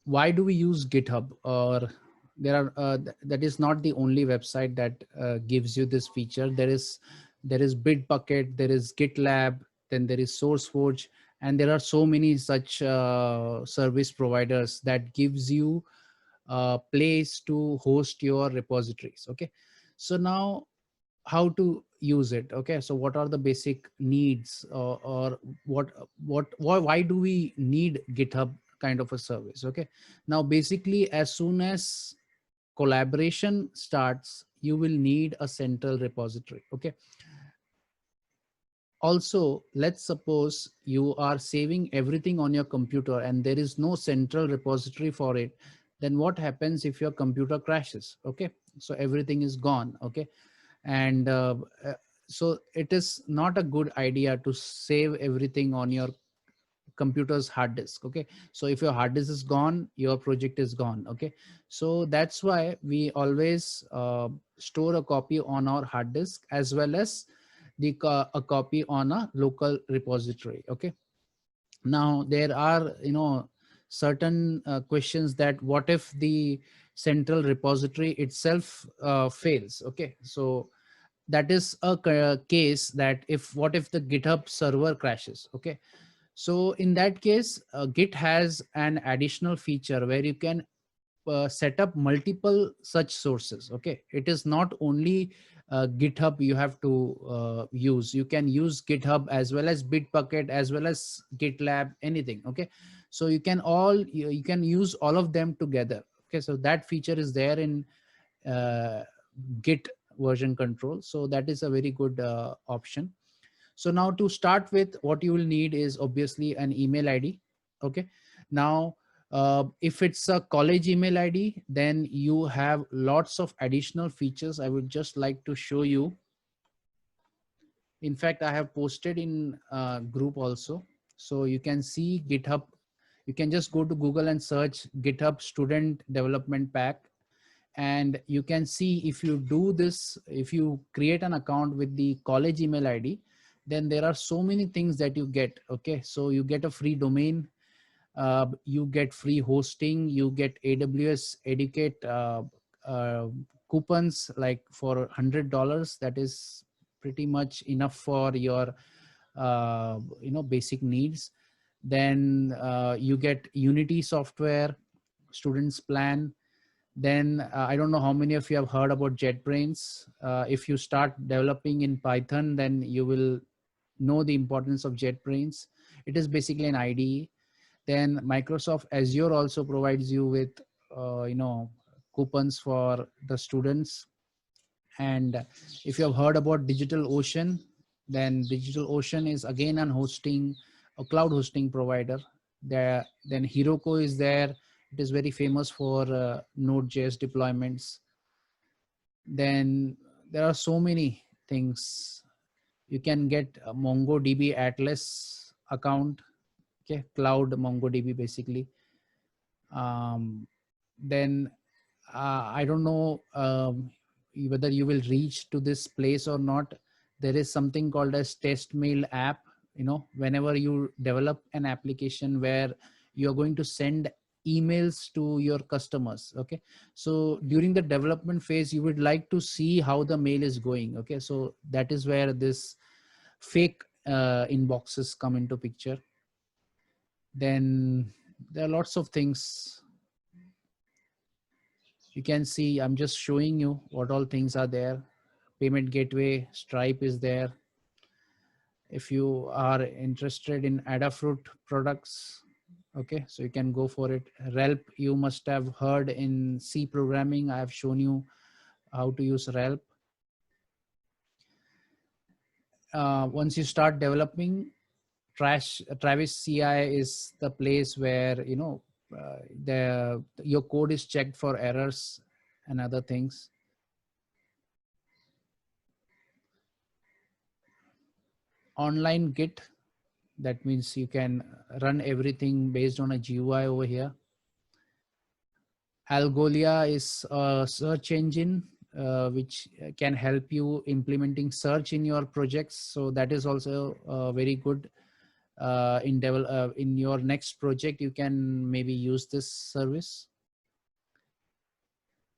why do we use GitHub? Or there are that is not the only website that gives you this feature. There is Bitbucket, there is GitLab, then there is SourceForge, and there are so many such service providers that gives you a place to host your repositories. Okay, so now how to use it? Okay, so what are the basic needs, or why do we need GitHub kind of a service? Okay, now basically as soon as collaboration starts, you will need a central repository. Okay, also let's suppose you are saving everything on your computer and there is no central repository for it. Then what happens if your computer crashes? Okay, so everything is gone. Okay, and so it is not a good idea to save everything on your computer's hard disk. Okay, so if your hard disk is gone, your project is gone. Okay, so that's why we always store a copy on our hard disk, as well as a copy on a local repository. Okay, now there are certain questions, that what if the central repository itself fails? Okay, so that is a case that if what if the GitHub server crashes? Okay, so in that case, Git has an additional feature where you can set up multiple such sources. Okay, it is not only GitHub you have to use. You can use GitHub as well as Bitbucket, as well as GitLab, anything. Okay, so you can use all of them together. Okay, so that feature is there in uh, Git version control, so that is a very good option. So now to start with, what you will need is obviously an email ID. Okay. Now, if it's a college email ID, then you have lots of additional features. I would just like to show you. In fact, I have posted in group also. So you can see GitHub. You can just go to Google and search GitHub Student Development Pack. And you can see, if you do this, if you create an account with the college email ID, then there are so many things that you get. Okay, so you get a free domain, you get free hosting, you get AWS Educate uh, coupons, like for $100. That is pretty much enough for your basic needs. Then you get Unity software, students plan. Then I don't know how many of you have heard about JetBrains. If you start developing in Python, then you will know the importance of JetBrains. It is basically an IDE. Then Microsoft Azure also provides you with coupons for the students. And if you have heard about DigitalOcean, then DigitalOcean is again an hosting, a cloud hosting provider. Then Heroku is there. It is very famous for Node.js deployments. Then there are so many things. You can get a MongoDB Atlas account. Okay, cloud MongoDB basically. Then I don't know whether you will reach to this place or not. There is something called as test mail app. Whenever you develop an application where you're going to send emails to your customers. Okay, so during the development phase, you would like to see how the mail is going. Okay, so that is where this fake inboxes come into picture. Then there are lots of things. You can see, I'm just showing you what all things are there. Payment gateway, Stripe is there. If you are interested in Adafruit products, okay, so you can go for it. Relp, you must have heard in C programming. I have shown you how to use Relp. Once you start developing, Travis CI is the place where your code is checked for errors and other things. Online Git, that means you can run everything based on a GUI over here. Algolia is a search engine which can help you implementing search in your projects. So that is also very good. in your next project, you can maybe use this service.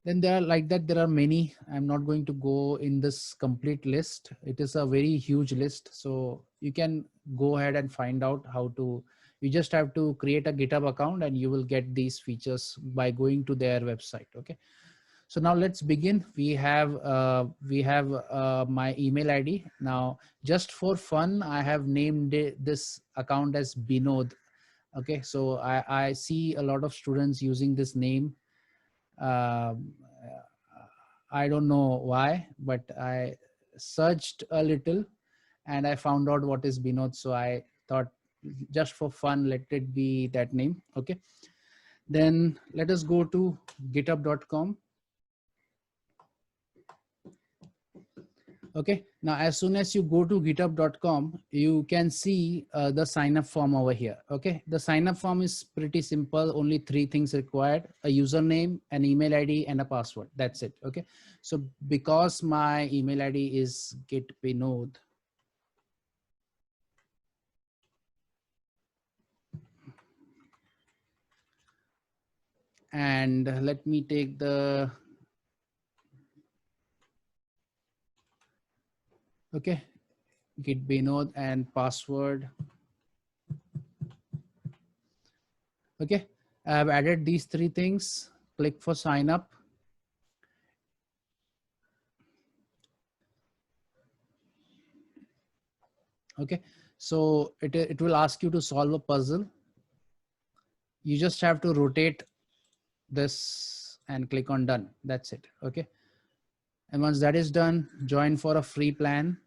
Then there are like that, there are many. I'm not going to go in this complete list. It is a very huge list. So you can go ahead and find out how to, you just have to create a GitHub account and you will get these features by going to their website. Okay. So now let's begin. We have my email ID. Now, just for fun, I have named this account as Binod. Okay. So I see a lot of students using this name. um, I don't know why, but I searched a little and I found out what is Binod. So I thought, just for fun, let it be that name. Okay. Then let us go to github.com. Okay. Now, as soon as you go to github.com, you can see the sign up form over here. Okay. The sign up form is pretty simple. Only 3 things required: a username, an email ID, and a password. That's it. Okay. So because my email ID is gitbinod, and let me take the, okay, gitbinod and password. Okay. I have added these 3 things. Click for sign up. Okay. So it will ask you to solve a puzzle. You just have to rotate this and click on done. That's it. Okay. And once that is done, join for a free plan.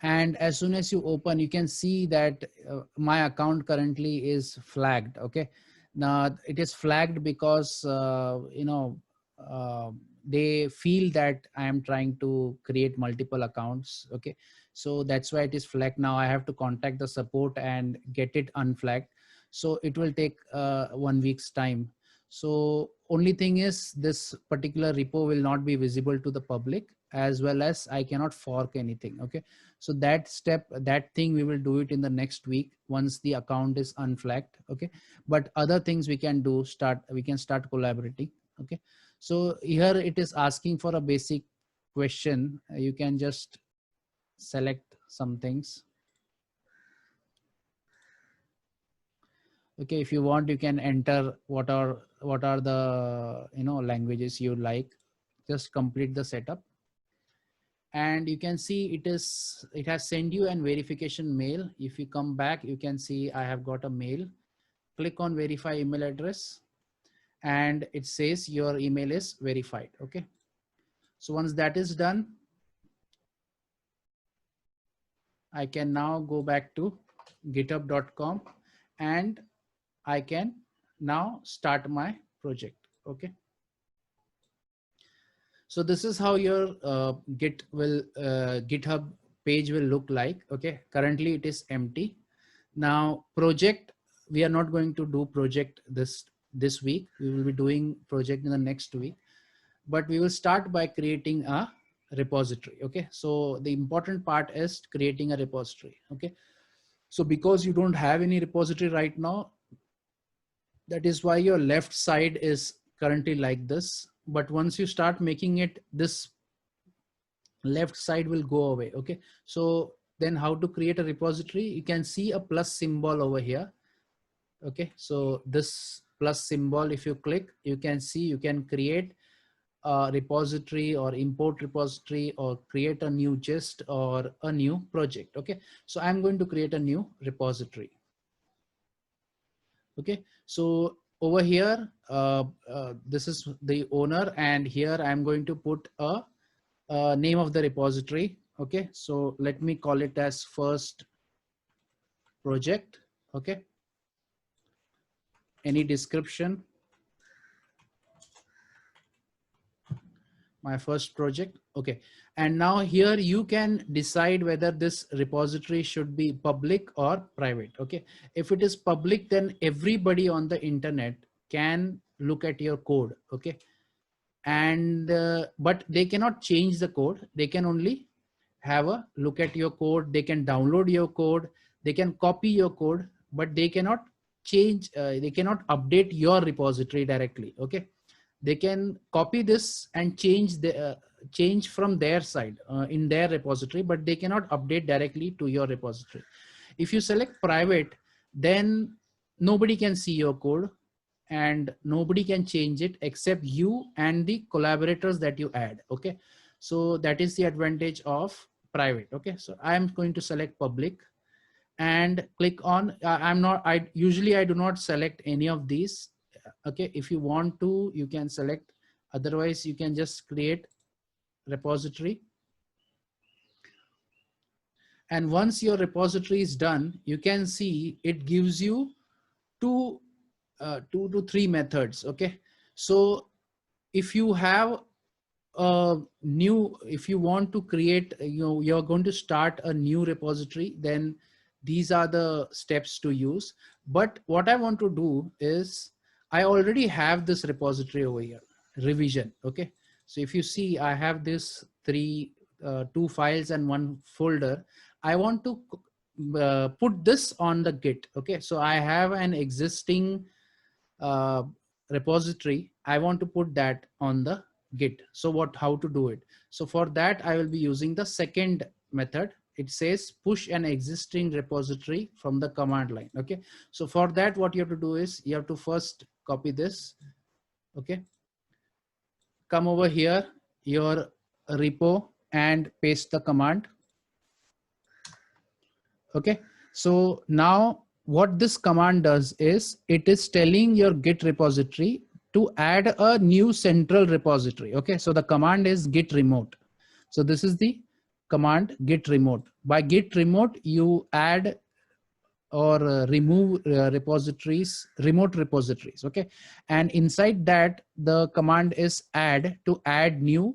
And as soon as you open, you can see that my account currently is flagged. Okay. Now it is flagged because, they feel that I am trying to create multiple accounts. Okay. So that's why it is flagged. Now I have to contact the support and get it unflagged. So it will take 1 week's time. So only thing is, this particular repo will not be visible to the public, as well as I cannot fork anything. Okay. So that step, that thing, we will do it in the next week once the account is unflagged. Okay. But other things we can do, we can start collaborating. Okay. So here it is asking for a basic question. You can just select some things. Okay. If you want, you can enter what are the, languages you like. Just complete the setup. And you can see it has sent you an verification mail. If you come back, you can see I have got a mail. Click on verify email address and it says your email is verified. Okay. So once that is done, I can now go back to github.com and I can now start my project. Okay. So this is how your GitHub page will look like. Okay. Currently it is empty. Now project, we are not going to do project this week. We will be doing project in the next week, but we will start by creating a repository. Okay. So the important part is creating a repository. Okay. So because you don't have any repository right now, that is why your left side is currently like this. But once you start making it, this left side will go away. Okay. So then how to create a repository? You can see a plus symbol over here. Okay. So this plus symbol, if you click, you can see you can create a repository or import repository or create a new gist or a new project. Okay. So I'm going to create a new repository. Okay. So over here, this is the owner, and here I'm going to put a name of the repository. Okay. So let me call it as first project. Okay. Any description? My first project. Okay. And now here you can decide whether this repository should be public or private. Okay. If it is public, then everybody on the internet can look at your code. Okay. And, but they cannot change the code. They can only have a look at your code. They can download your code. They can copy your code, but they cannot change. They cannot update your repository directly. Okay, they can copy this and change the change from their side in their repository, but they cannot update directly to your repository. If you select private, then nobody can see your code and nobody can change it except you and the collaborators that you add. Okay, so that is the advantage of private. Okay, so I'm going to select public and click on I usually I do not select any of these. Okay, if you want to, you can select, otherwise you can just create repository. And once your repository is done, you can see it gives you two to three methods. Okay, so if you have a new, if you want to create, you're going to start a new repository, then these are the steps to use. But what I want to do is, I already have this repository over here, revision. Okay, so if you see, I have this two files and one folder. I want to put this on the Git. Okay, so I have an existing repository. I want to put that on the Git. So how to do it? So for that, I will be using the second method. It says push an existing repository from the command line. Okay, so for that, what you have to do is you have to first copy this. Okay, come over here, your repo, and paste the command. Okay, so now what this command does is, it is telling your Git repository to add a new central repository. Okay, so the command is git remote. So this is the command, git remote. By git remote, you add or remove repositories, remote repositories. Okay, and inside that, the command is add, to add new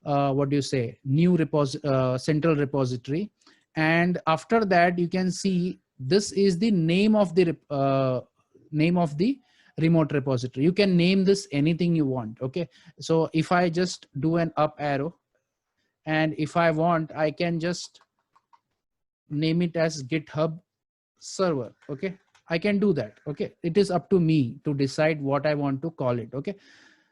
what do you say, new central repository. And after that, you can see this is the name of the remote repository. You can name this anything you want. Okay, so if I just do an up arrow, and if I want, I can just name it as GitHub server. Okay, I can do that. Okay, it is up to me to decide what I want to call it. Okay,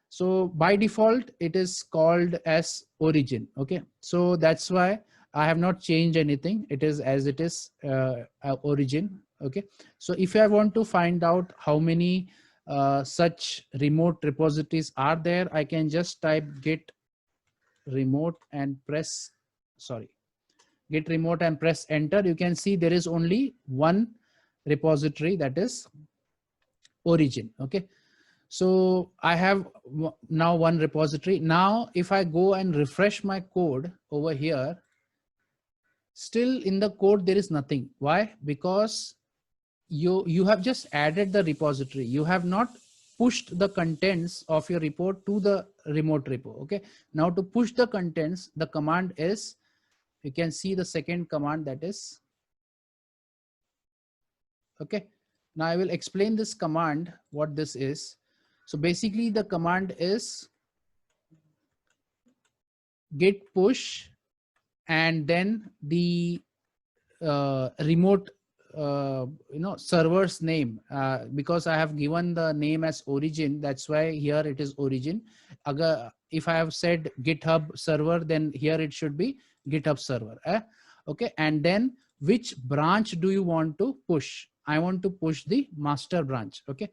so by default, it is called as origin. Okay, so that's why I have not changed anything. It is as it is, origin. Okay, so if I want to find out how many such remote repositories are there, I can just type git remote and press, git remote and press enter. You can see there is only one repository, that is origin. Okay, so I have now one repository. Now, if I go and refresh my code over here, still in the code, there is nothing. Why? Because you have just added the repository. You have not pushed the contents of your repo to the remote repo. Okay, now to push the contents, the command is, you can see the second command, that is, okay, now I will explain this command, what this is. So basically the command is git push and then the remote server's name, because I have given the name as origin, that's why here it is origin. If I have said GitHub server, then here it should be GitHub server. Okay, and then which branch do you want to push? I want to push the master branch. Okay,